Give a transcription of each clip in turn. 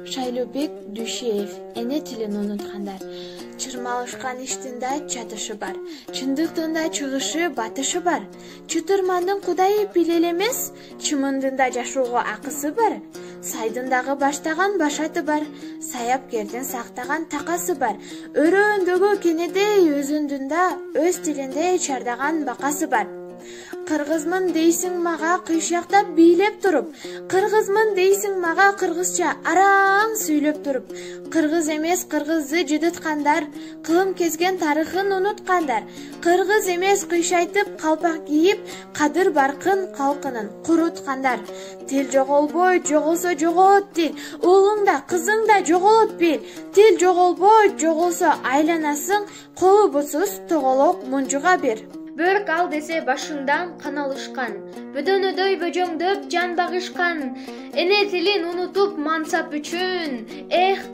Шайлообек Дүйшеев эне тилин унуткандар. Чырмалышкан иштин да чатышы бар. Чындыктын да чыгышы, батышы бар. Чытырмандын Кудайы пилел эмес, чымындын да жашоого акысы бар. Сайдындагы баштаган башаты бар. Саяпкердин сактаган такасы бар. Өрөөндөгү кенедей өзүндүн да өз тилинде чардаган бакасы бар. Кыргызмын дейсиң мага кыйшактап бийлеп туруп, кыргызмын дейсиң мага кыргызча араң сүйлөп туруп, кыргыз эмес кыргызды жыдыткандар, кылым кезген тарыхын унуткандар, кыргыз эмес кыйшайтып калпак кийип, кадыр баркын калкынын куруткандар. Тил жоголбойт, жоголсо жогот тил, уулуң да кызың да жоголот бил. Тил жоголбойт, жоголсо айланасың, колу бутсуз тоголок мунжуга бир. Бөрк ал десе башыңдан кан алышкан, бөдөнөдөй бөжөңдөп жан багышкан, эне тилин унутуп мансап үчүн,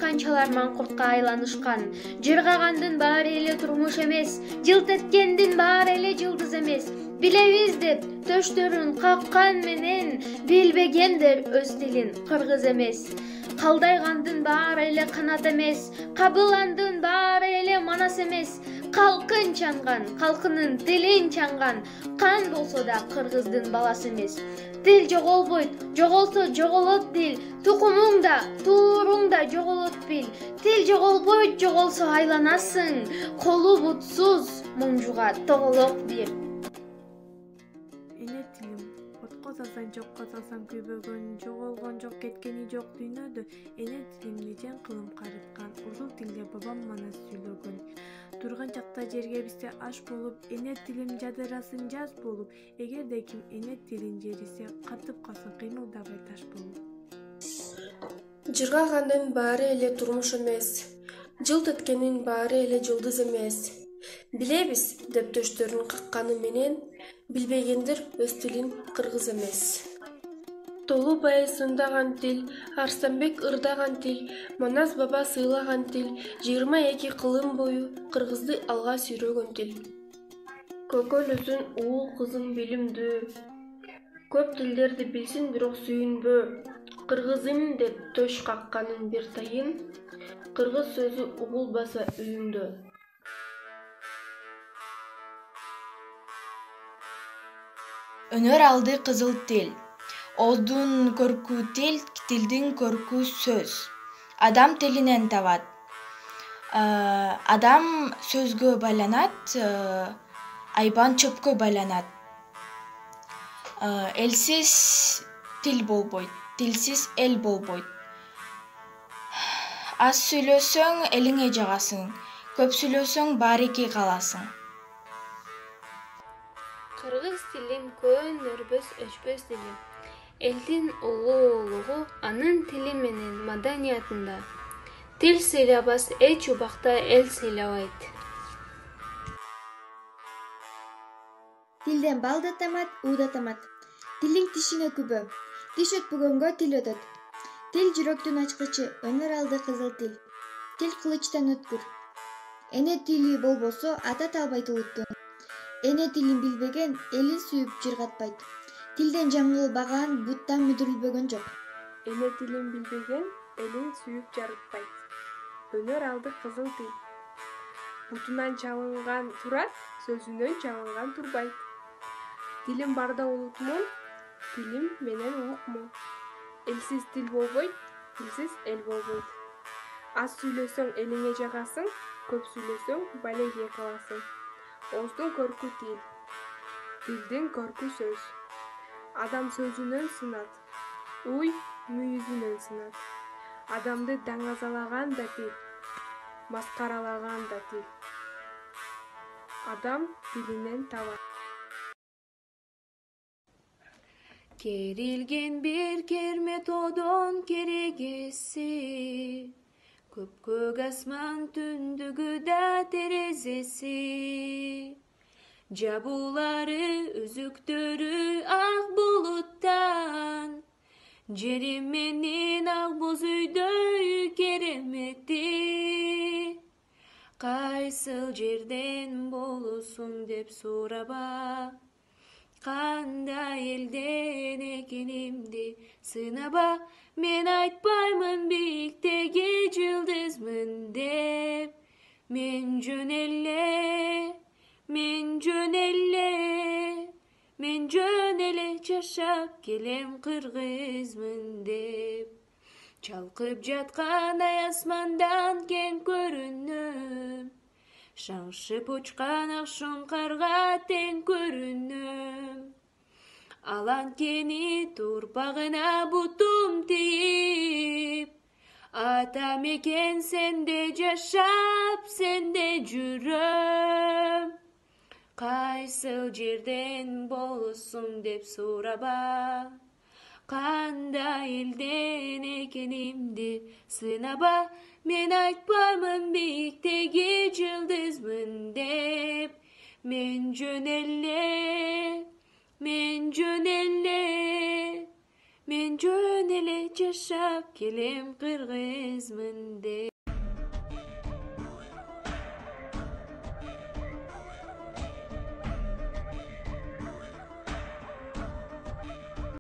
канчалар маңкуртка айланышкан. Жыргагандын баары эле турмуш эмес, жылт эткендин баары эле жылдыз эмес. Билебиз деп төштөрүн каккан менен, билбегендер өз тилин кыргыз эмес. Калдайгандын баары эле канат эмес, кабыландын баары эле манас эмес. Калкын чанган, калкынын тилин чанган, кан болсо да кыргыздын баласы эмес. Тил жоголбойт, жоголсо жоголот тил, тукумуң да, тууруң да жоголот бил. Тил жоголбойт, жоголсо айланасың, колу бутсуз мунжуга тоголок бир. Эне тилим, отко салсаң жокко салсаң күйбөгөн, жоголгон жок, кеткени жок дүйнөдө. Эне тилимди жен кылым карыткан, ушул тилде бабам манас сүйлөгөн. Турган чакта жерге бизде аш болуп, эне тилим жадырасын жаз болуп, эгерде ким эне тилин жерисе, катып калсын кыймылдабай таш болуп. Жыргагандын баары эле турмуш эмес, жылт эткенин баары эле жылдыз эмес. Билебиз деп төштөрүн какканы менен, билбегендер өз тилин кыргыз эмес. Толубай сындаган тил, Арстанбек ырдаган тил, Манас баба сыйлаган тил, 22 кылым бою кыргызды алга сүйрөгөн тил. Көкөлөсүн уул кызың билимдүү, көп тилдерди билсин бирок сүйүнбө. Кыргызым деп төш какканын бир тайын, кыргыз сөзү угулбаса үйүңдө. Өнөр алды кызыл тил. Олдун көркү тил, тилдин көркү сөз. Адам тилинен табат. Адам сөзгө байланат, айбан чөпкө байланат. Элсиз тил болбойт, тилсиз эл болбойт. Аз сүйлөсөң элиңе жагасың, көп сүйлөсөң баарики каласың. Кыргыз тилим көн өрбөс өчпөс тилим. Элдин улуулугу анын тили менен маданиятында. Тил сыйлабас эч убакта эл сыйлабайт. Тилден бал да тамат, уу да тамат. Тилиң тишиңе күбө, тиш өтпөгөнгө тил өтөт. Тил жүрөктүн ачкычы, өнөр алды кызыл тил. Тил кылычтан өткүр. Эне тили болбосо ата талбайт улутту. Эне тилин билбеген элин сүйүп жыргатпайт. Тилден жаңылбаган, буттан мүдүрүлбөгөн жок. Эне тилин билбеген элин сүйүп жарытпайт. Өнөр алды кызыл тил. Бутунан чалынган турат, сөзүнөн чалынган турбайт. Тилим барда улутмун, тилим менен улукмун. Элсиз тил болбойт, тилсиз эл болбойт. Аз сүйлөсөң элиңе жагасың, көп сүйлөсөң балеге каласың. Оздун көркү тил, тилдин көркү сөз. Адам сөзүнөн сынат, уй мүйүзүнөн сынат. Адамды даңазалаган да тил, маскаралаган да тил. Адам тилинен табат. Керилген бир кермет одон керегеси, көк асман түндүгү да терезеси. Жабуулары үзүктөрү ак булуттан, жери менин ак боз үйдөй керемети. Кайсыл жерден болосуң деп сураба, кандай элден экенимди Sınaба men айтпаймын биіктегі жылдызмын деп. Men jönele жашап келем кыргызмын деп. Çalkıp жатқан ай асмандан кен көрүнөм. Шаңшып учкан ак шуңкарга тең көрүнөм. Алан кени турпагына бутум тийип. Ата мекен сенде жашап, сенде жүрөм. Кайсыл жерден болосуң деп сураба. Кандай элден экенимди сынаба. Мен айтпаймын биіктегі жылдызмын деп. Men jönele жашап келем кыргызмын деп.